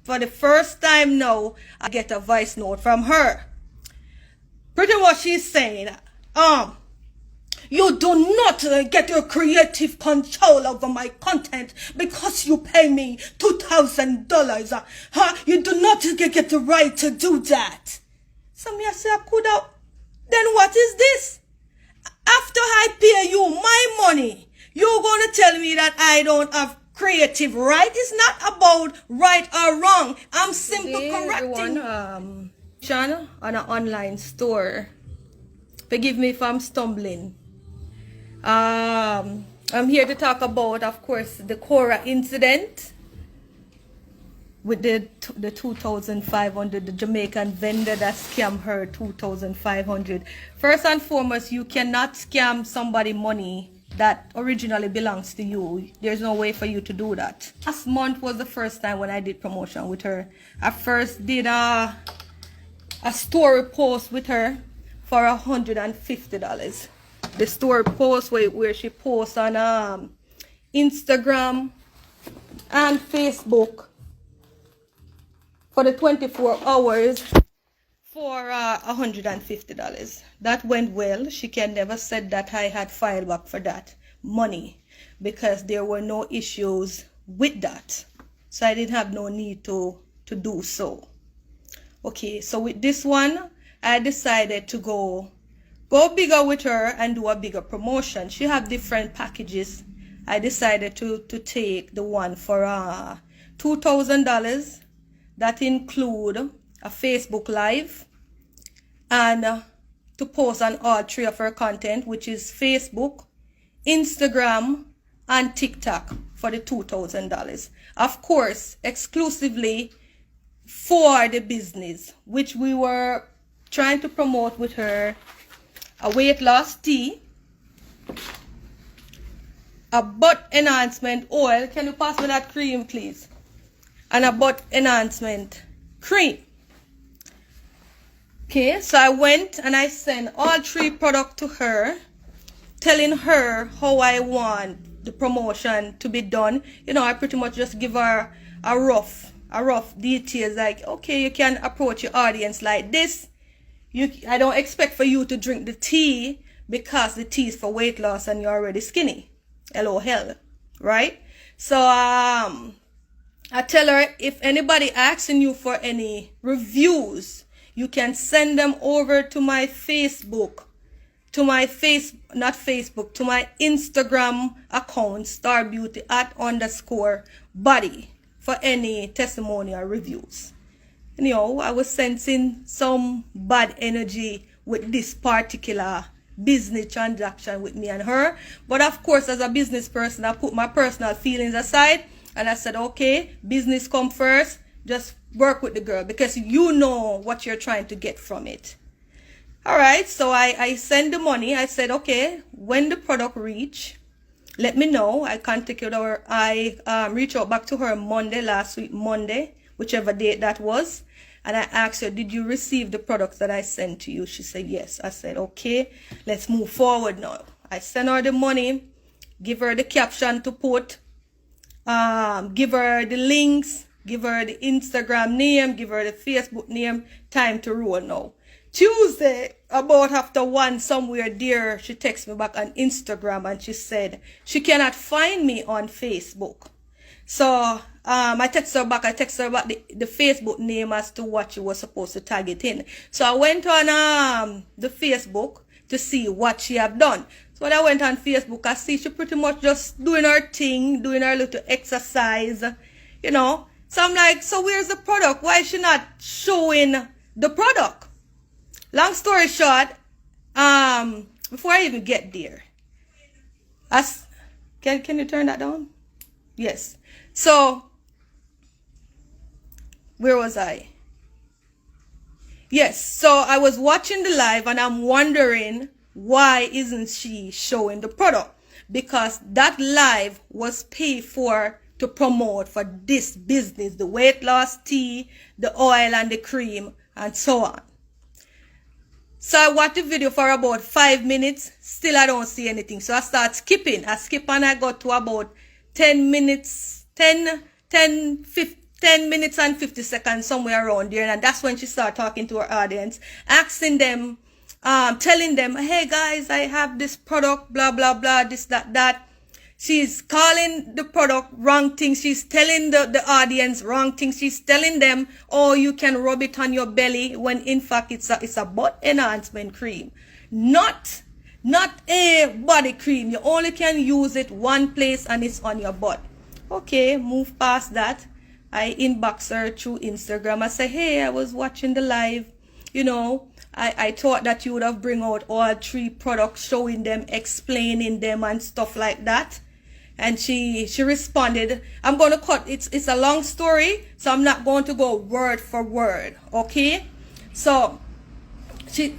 for the first time now, I get a voice note from her. Pretty much she's saying, you do not get your creative control over my content because you pay me $2,000. You do not get the right to do that. So me I say, I could have. Then what is this? After I pay you my money, you're going to tell me that I don't have creative right? It's not about right or wrong. I'm simply correcting. Everyone, channel on an online store. Forgive me if I'm stumbling. I'm here to talk about, of course, the korra incident with the 2,500, the Jamaican vendor that scammed her 2,500. First and foremost, you cannot scam somebody money that originally belongs to you. There's no way for you to do that. Last month was the first time when I did promotion with her. I first did a story post with her for $150. The story post where she posts on Instagram and Facebook for the 24 hours for $150. That went well. She can never said that I had filed back for that money because there were no issues with that. So I didn't have no need to do so. Okay, so with this one, I decided to go bigger with her and do a bigger promotion. She had different packages. I decided to take the one for $2,000. That include a Facebook Live and to post on all three of her content, which is Facebook, Instagram, and TikTok for the $2,000. Of course, exclusively for the business, which we were trying to promote with her: a weight loss tea, a butt enhancement oil. Can you pass me that cream, please? And a butt enhancement cream. Okay, so I went and I sent all three products to her, telling her how I want the promotion to be done. You know, I pretty much just give her a rough details, like, okay, you can approach your audience like this. I don't expect for you to drink the tea because the tea is for weight loss and you're already skinny. LOL, right? So I tell her, if anybody asking you for any reviews, you can send them over to my Facebook, to my to my Instagram account, starbeauty@_body, for any testimonial reviews. You know, I was sensing some bad energy with this particular business transaction with me and her. But of course, as a business person, I put my personal feelings aside and I said, okay, business come first. Just work with the girl because you know what you're trying to get from it. All right, so I send the money. I said, okay, when the product reach, let me know. I contacted her. I reached out back to her last week, Monday, whichever date that was. And I asked her, did you receive the products that I sent to you? She said, yes. I said, okay, let's move forward now. I sent her the money, give her the caption to put, give her the links, give her the Instagram name, give her the Facebook name. Time to roll now. Tuesday, about after 1 somewhere there, she texted me back on Instagram and she said she cannot find me on Facebook. So I text her back the Facebook name as to what she was supposed to tag it in. So I went on the Facebook to see what she have done. So when I went on Facebook, I see she pretty much just doing her thing, doing her little exercise, you know. So I'm like, so where's the product? Why is she not showing the product? Long story short, before I even get there, can you turn that down? Yes. So, where was I? Yes, so I was watching the live and I'm wondering why isn't she showing the product? Because that live was paid for to promote for this business, the weight loss tea, the oil and the cream, and so on. So I watched the video for about 5 minutes. Still I don't see anything. So I start skipping. I skip and I got to about 10 minutes, 10, 15, 10 minutes and 50 seconds, somewhere around there. And that's when she started talking to her audience, asking them, telling them, hey guys, I have this product, blah, blah, blah, this, that. She's calling the product wrong things. She's telling the audience wrong things. She's telling them, oh, you can rub it on your belly, when in fact it's a butt enhancement cream. Not a body cream. You only can use it one place, and it's on your butt. Okay, move past that. I inbox her through Instagram. I say, hey, I was watching the live. You know, I thought that you would have bring out all 3 products, showing them, explaining them and stuff like that. And she responded, I'm going to cut, it's a long story, so I'm not going to go word for word, okay? So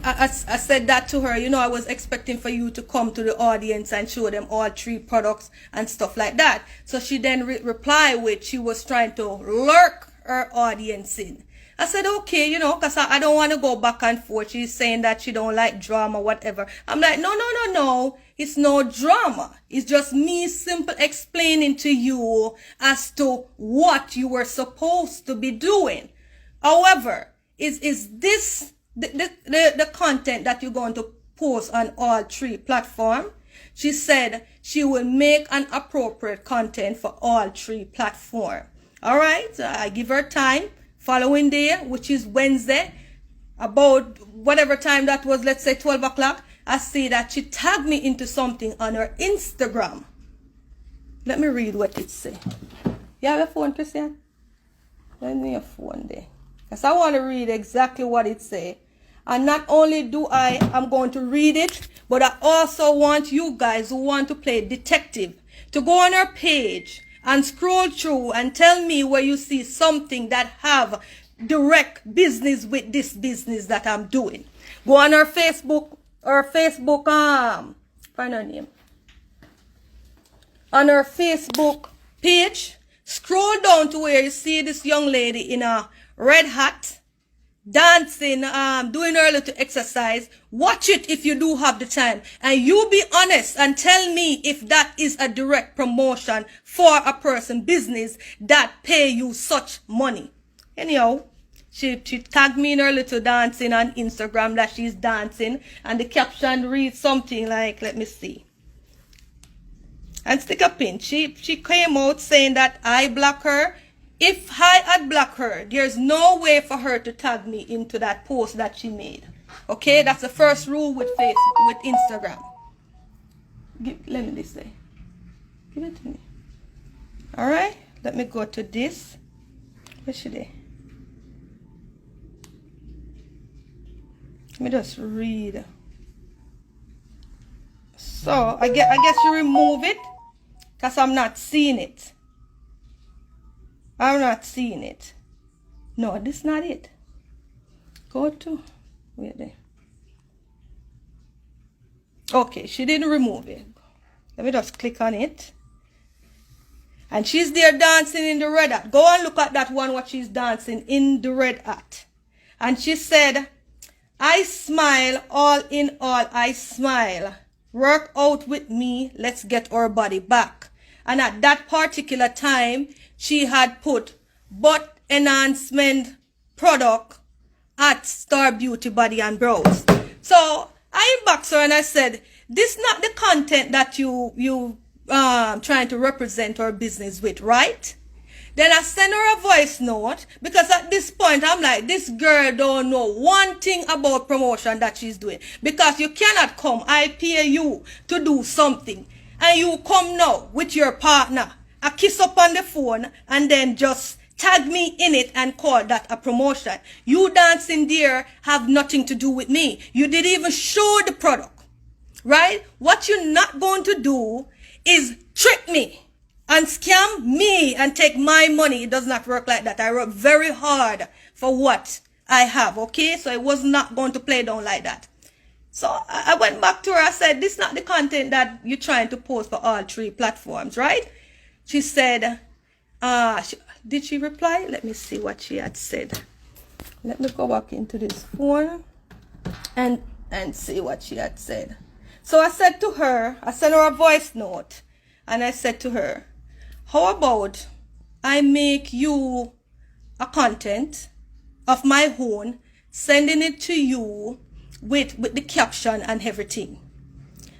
I said that to her, you know, I was expecting for you to come to the audience and show them all 3 products and stuff like that. So she then replied with, she was trying to lurk her audience in. I said, okay, you know, because I don't want to go back and forth. She's saying that she don't like drama, whatever. I'm like, no. It's no drama. It's just me simple explaining to you as to what you were supposed to be doing. However, is this the content that you're going to post on all 3 platforms? She said she will make an appropriate content for all 3 platforms. All right, I give her time. Following day, which is Wednesday, about whatever time that was, let's say 12 o'clock, I see that she tagged me into something on her Instagram. Let me read what it says. You have a phone, Christian? Lend me a phone there. Because I want to read exactly what it says. And not only do I'm going to read it, but I also want you guys who want to play detective to go on her page and scroll through and tell me where you see something that have direct business with this business that I'm doing. Go on her Facebook, find her name. On her Facebook page, scroll down to where you see this young lady in a red hat, dancing, doing her little exercise. Watch it if you do have the time, and you be honest and tell me if that is a direct promotion for a person business that pay you such money. Anyhow, she tagged me in her little dancing on Instagram that she's dancing, and the caption reads something like, let me see, and stick a pin. She came out saying that I block her. If I had blocked her, there's no way for her to tag me into that post that she made. Okay, that's the first rule with Facebook, with Instagram. Let me this say. Give it to me. All right, let me go to this. Where should I? Let me just read. So I guess you remove it because I'm not seeing it. I'm not seeing it. No, this is not it. Go to, wait there. Okay, she didn't remove it. Let me just click on it. And she's there dancing in the red hat. Go and look at that one, what she's dancing in the red hat. And she said, I smile, all in all, I smile. Work out with me, let's get our body back. And at that particular time, she had put butt enhancement product at Star Beauty Body and Brows. So I inboxed her and I said, this is not the content that you trying to represent our business with, right? Then I sent her a voice note, because at this point I'm like, this girl don't know one thing about promotion that she's doing. Because you cannot come, I pay you to do something, and you come now with your partner, a kiss up on the phone, and then just tag me in it and call that a promotion. You dancing there have nothing to do with me. You didn't even show the product, right? What you're not going to do is trick me and scam me and take my money. It does not work like that. I work very hard for what I have, okay? So I was not going to play down like that. So I went back to her. I said, this is not the content that you're trying to post for all 3 platforms, right? She said, did she reply? Let me see what she had said. Let me go back into this phone and see what she had said. So I said to her, I sent her a voice note, and I said to her, how about I make you a content of my own, sending it to you with the caption and everything.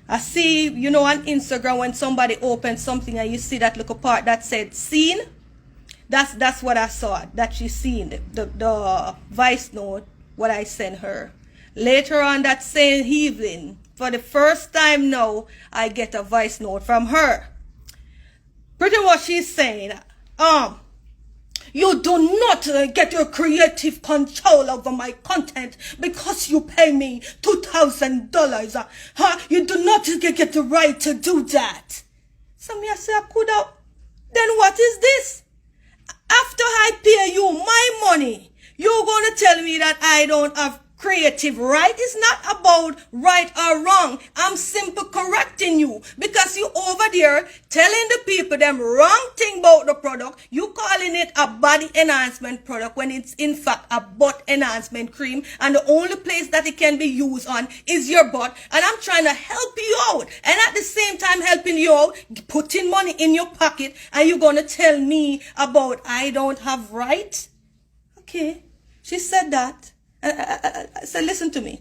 I see, you know, on Instagram when somebody opens something and you see that little part that said seen. That's what I saw, that she seen the voice note, what I sent her. Later on that same evening, for the first time now, I get a voice note from her. Pretty much she's saying, you do not get your creative control over my content because you pay me $2,000. You do not get the right to do that. So me I say, I could have. Then what is this? After I pay you my money, you're going to tell me that I don't have creative right? It's not about right or wrong. I'm simply correcting you because you over there telling the people them wrong thing about the product. You calling it a body enhancement product when it's in fact a butt enhancement cream, and the only place that it can be used on is your butt. And I'm trying to help you out, and at the same time helping you out, putting money in your pocket, and you're gonna tell me about I don't have right? Okay, she said that. I said, listen to me.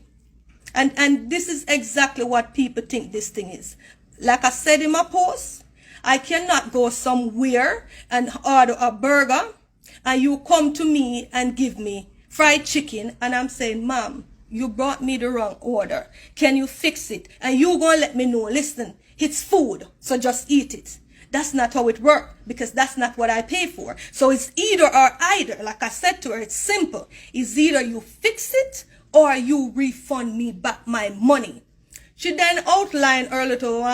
And this is exactly what people think this thing is. Like I said in my post, I cannot go somewhere and order a burger and you come to me and give me fried chicken and I'm saying, ma'am, you brought me the wrong order. Can you fix it? And you're going to let me know, listen, it's food, so just eat it. That's not how it works, because that's not what I pay for. So it's either or either. Like I said to her, it's simple. It's either you fix it or you refund me back my money. She then outlined her little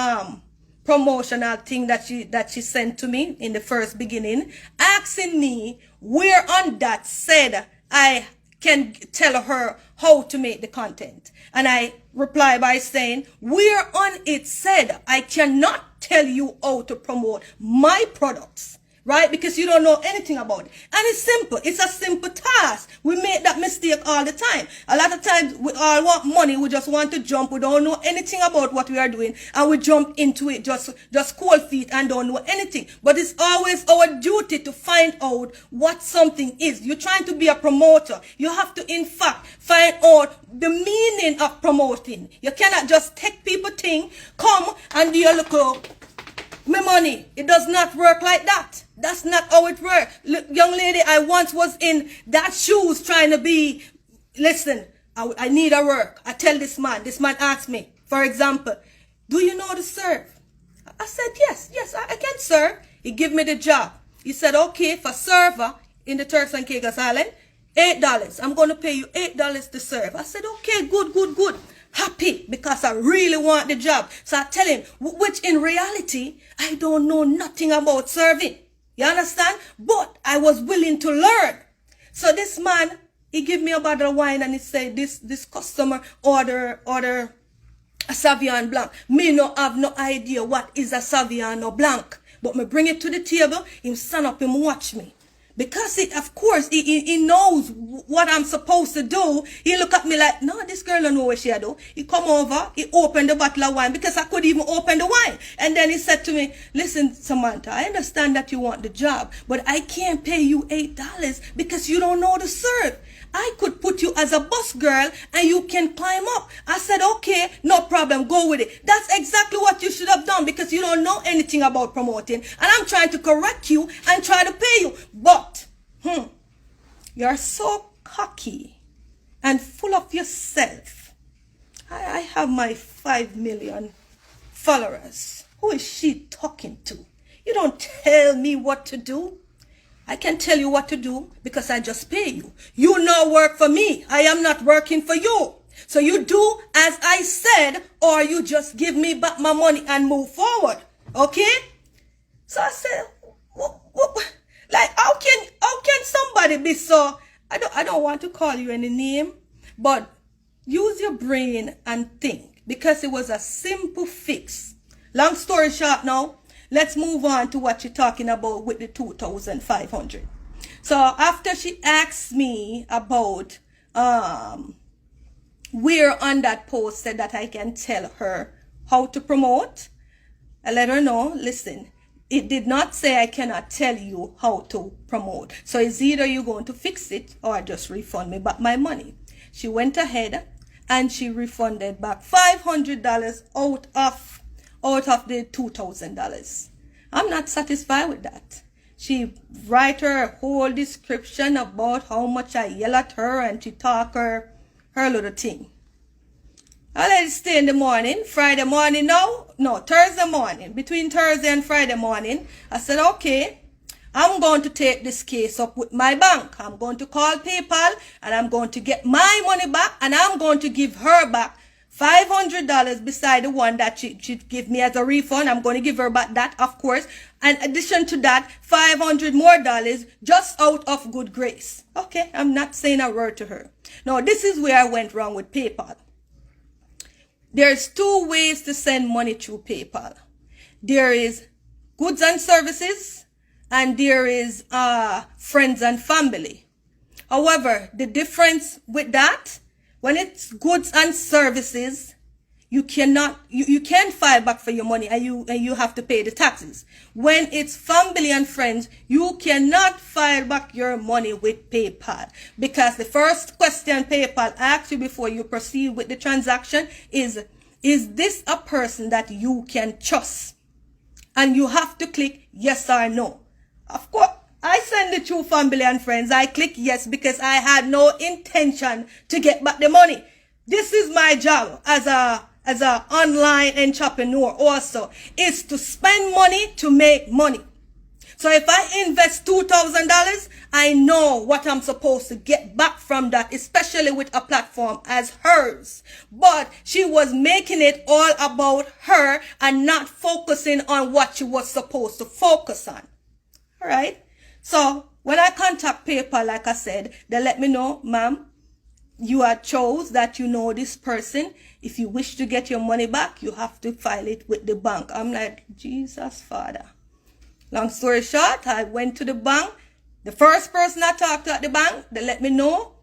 promotional thing that she sent to me in the first beginning, asking me where on that said I can tell her how to make the content. And I reply by saying, where on it said I cannot tell you how to promote my products, right? Because you don't know anything about it. And it's simple. It's a simple task. We make that mistake all the time. A lot of times we all want money. We just want to jump. We don't know anything about what we are doing. And we jump into it just cold feet and don't know anything. But it's always our duty to find out what something is. You're trying to be a promoter. You have to, in fact, find out the meaning of promoting. You cannot just take people thing, come and do your little my money. It does not work like that. That's not how it works. Look, young lady, I once was in that shoes trying to be, listen, I need a work. I tell this man asked me, for example, do you know how to serve? I said, yes, I can serve. He gave me the job. He said, okay, for server in the Turks and Caicos Island, $8. I'm going to pay you $8 to serve. I said, okay, good. Happy because I really want the job. So I tell him, which in reality, I don't know nothing about serving. You understand? But I was willing to learn. So this man, he gave me a bottle of wine and he said, this customer order a Sauvignon Blanc. Me no have no idea what is a Sauvignon Blanc. But me bring it to the table, him stand up, him watch me. Because of course, he knows what I'm supposed to do. He look at me like, no, this girl don't know what she do. He come over, he opened the bottle of wine because I couldn't even open the wine. And then he said to me, listen, Samantha, I understand that you want the job, but I can't pay you $8 because you don't know how to serve. I could put you as a bus girl and you can climb up. I said, okay, no problem, go with it. That's exactly what you should have done because you don't know anything about promoting. And I'm trying to correct you and try to pay you. But, you're so cocky and full of yourself. I have my 5 million followers. Who is she talking to? You don't tell me what to do. I can tell you what to do because I just pay you. You no work for me. I am not working for you. So you do as I said, or you just give me back my money and move forward. Okay? So I said, like, how can somebody be so, I don't want to call you any name, but use your brain and think, because it was a simple fix. Long story short now, let's move on to what you're talking about with the 2,500. So after she asked me about where on that post said that I can tell her how to promote, I let her know, listen, It did not say I cannot tell you how to promote. So it's either you're going to fix it or just refund me back my money. She went ahead and she refunded back $500 out of the $2,000. I'm not satisfied with that. She write her whole description about how much I yell at her and she talk her little thing. I let it stay in the morning, Friday morning now. No, Thursday morning. Between Thursday and Friday morning, I said, okay, I'm going to take this case up with my bank. I'm going to call PayPal and I'm going to get my money back and I'm going to give her back $500 beside the one that she give me as a refund. I'm going to give her back that, of course. In addition to that, $500 more just out of good grace. Okay, I'm not saying a word to her. Now, this is where I went wrong with PayPal. There's two ways to send money through PayPal. There is goods and services, and there is friends and family. However, the difference with that, when it's goods and services, you cannot, you can file back for your money and you have to pay the taxes. When it's family and friends, you cannot file back your money with PayPal, because the first question PayPal asks you before you proceed with the transaction is this a person that you can trust? And you have to click yes or no. Of course, I send it to family and friends. I click yes because I had no intention to get back the money. This is my job as a online entrepreneur also, is to spend money to make money. So if I invest $2,000, I know what I'm supposed to get back from that, especially with a platform as hers. But she was making it all about her and not focusing on what she was supposed to focus on. All right. So when I contact PayPal, like I said, they let me know, ma'am, you are chose that you know this person. If you wish to get your money back, you have to file it with the bank. I'm like, Jesus, Father. Long story short, I went to the bank. The first person I talked to at the bank, they let me know,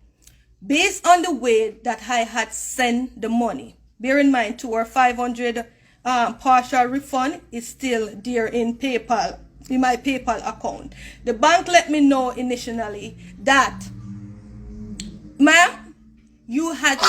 based on the way that I had sent the money. Bear in mind, to our $500 partial refund is still there in PayPal, in my PayPal account. The bank let me know initially that, ma'am, you had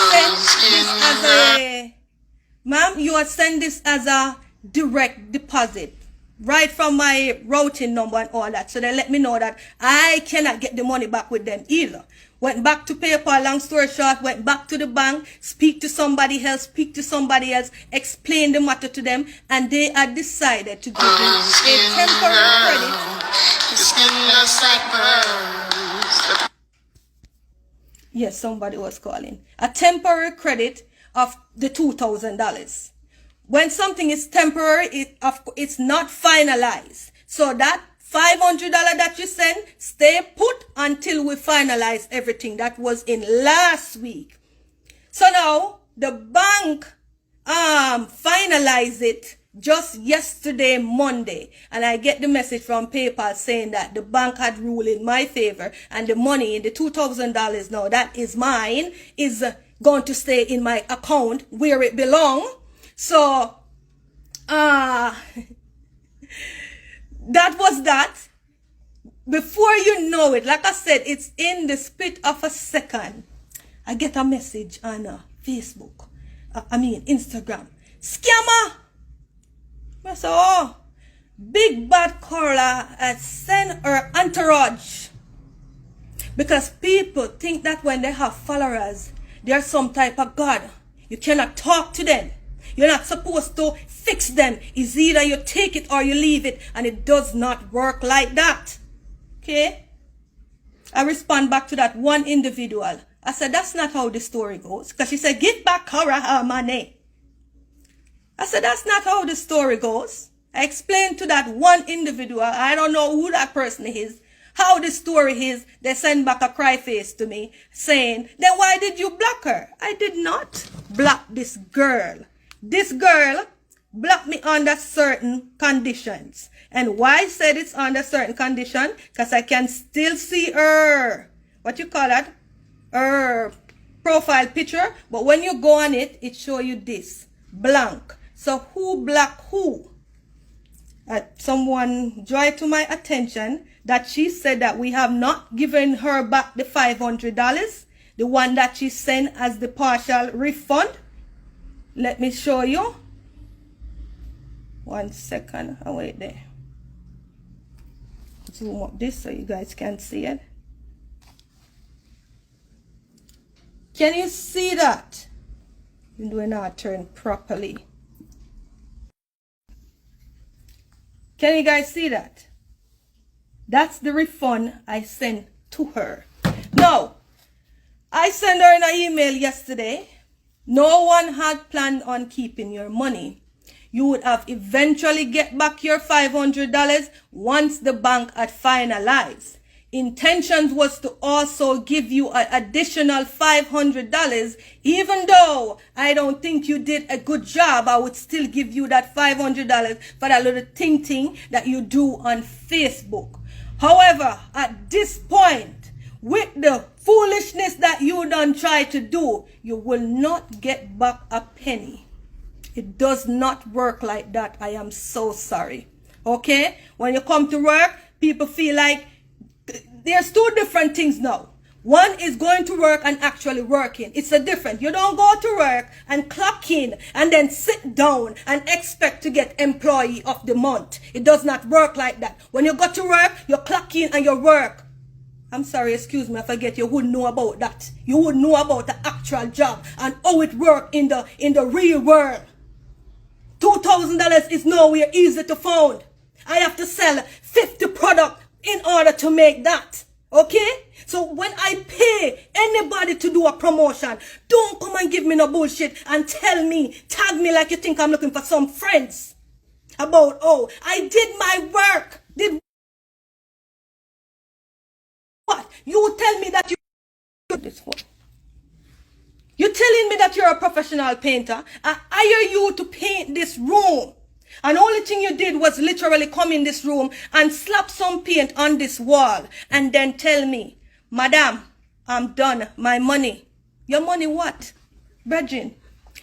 sent this as a direct deposit, right from my routing number and all that. So they let me know that I cannot get the money back with them either. Went back to PayPal, long story short, went back to the bank, speak to somebody else, explain the matter to them, and they had decided to give me a temporary credit. Yes, somebody was calling. A temporary credit of the $2,000. When something is temporary, it's not finalized. So that $500 that you send, stay put until we finalize everything. That was in last week. So now the bank finalized it just yesterday, Monday, and I get the message from PayPal saying that the bank had ruled in my favor, and the money, the $2,000 now that is mine, is going to stay in my account where it belongs. So that was that. Before you know it, like I said, it's in the split of a second, I get a message on Facebook, Instagram. Scammer! I said, oh, big bad Korra has sent her entourage. Because people think that when they have followers, they are some type of God. You cannot talk to them. You're not supposed to fix them. It's either you take it or you leave it. And it does not work like that. Okay? I respond back to that one individual. I said, that's not how the story goes. Because she said, give back Korra her money. I said, that's not how the story goes. I explained to that one individual, I don't know who that person is, how the story is. They send back a cry face to me saying, then why did you block her? I did not block this girl. This girl blocked me under certain conditions. And why I said it's under certain condition? Because I can still see her, what you call it, her profile picture. But when you go on it, it show you this, blank. So who blocked who? someone drew it to my attention that she said that we have not given her back the $500, the one that she sent as the partial refund. Let me show you. 1 second. I'll wait there. Zoom up this so you guys can see it. Can you see that? Even though not turn properly. Can you guys see that? That's the refund I sent to her. Now, I sent her an email yesterday. No one had planned on keeping your money. You would have eventually get back your $500 once the bank had finalized. Intentions was to also give you an additional $500. Even though I don't think you did a good job, I would still give you that $500 for that little thing that you do on Facebook. However, at this point, with the foolishness that you done try to do, you will not get back a penny. It does not work like that. I am so sorry. Okay? When you come to work, people feel like there's two different things now. One is going to work and actually working. It's a different. You don't go to work and clock in and then sit down and expect to get employee of the month. It does not work like that. When you go to work, you clock in and you work. I'm sorry, excuse me, I forget you wouldn't know about that. You would know about the actual job and how it works in the real world. $2,000 is nowhere easy to find. I have to sell 50 products in order to make that. Okay? So when I pay anybody to do a promotion, don't come and give me no bullshit and tell me, tag me like you think I'm looking for some friends. About, oh, I did my work. Did what? You tell me that you this one. You're telling me that you're a professional painter. I hire you to paint this room. And the only thing you did was literally come in this room and slap some paint on this wall. And then tell me, Madam, I'm done. My money. Your money what? Brethren,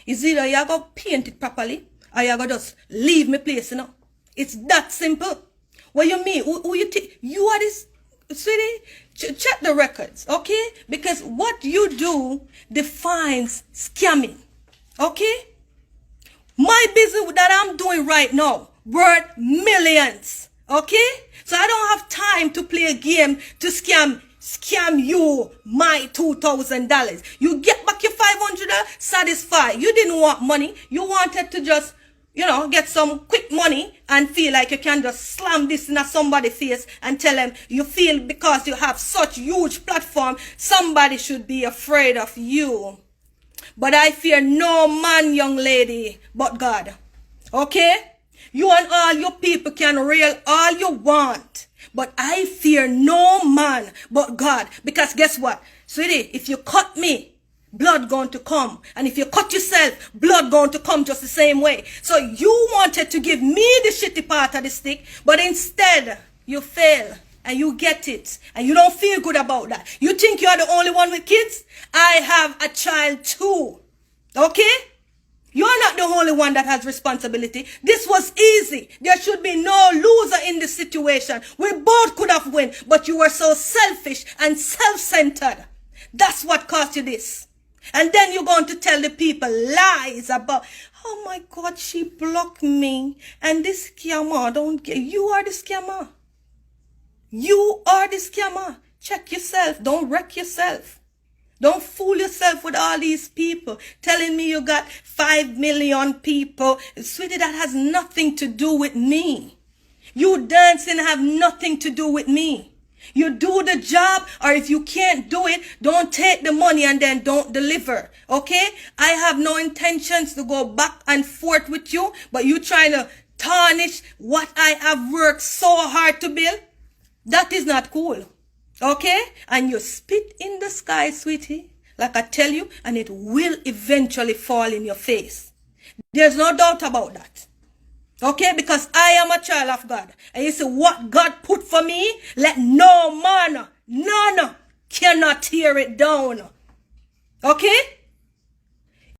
is either you're going to paint it properly or you're going to just leave me place, you know. It's that simple. What you mean? Who you think? You are this, sweetie? Check the records, okay? Because what you do defines scamming, okay? My business that I'm doing right now worth millions, okay? So I don't have time to play a game to scam you my $2,000. You get back your $500, satisfied. You didn't want money. You wanted to just, you know, get some quick money and feel like you can just slam this in somebody's face and tell them you feel because you have such huge platform, somebody should be afraid of you. But I fear no man, young lady, but God. Okay? You and all your people can rail all you want. But I fear no man but God. Because guess what? Sweetie, if you cut me, blood going to come. And if you cut yourself, blood going to come just the same way. So you wanted to give me the shitty part of the stick, but instead you fail. And you get it. And you don't feel good about that. You think you're the only one with kids? I have a child too. Okay? You're not the only one that has responsibility. This was easy. There should be no loser in this situation. We both could have won. But you were so selfish and self-centered. That's what cost you this. And then you're going to tell the people lies about, oh my God, she blocked me. And this scammer, don't get, you are the scammer. You are the scammer. Check yourself. Don't wreck yourself. Don't fool yourself with all these people telling me you got 5 million people. Sweetie, that has nothing to do with me. You dancing have nothing to do with me. You do the job, or if you can't do it, don't take the money and then don't deliver. Okay? I have no intentions to go back and forth with you, but you trying to tarnish what I have worked so hard to build. That is not cool. Okay? And you spit in the sky, sweetie, like I tell you, and it will eventually fall in your face. There's no doubt about that. Okay? Because I am a child of God. And you see what God put for me, let no man, none, cannot tear it down. Okay?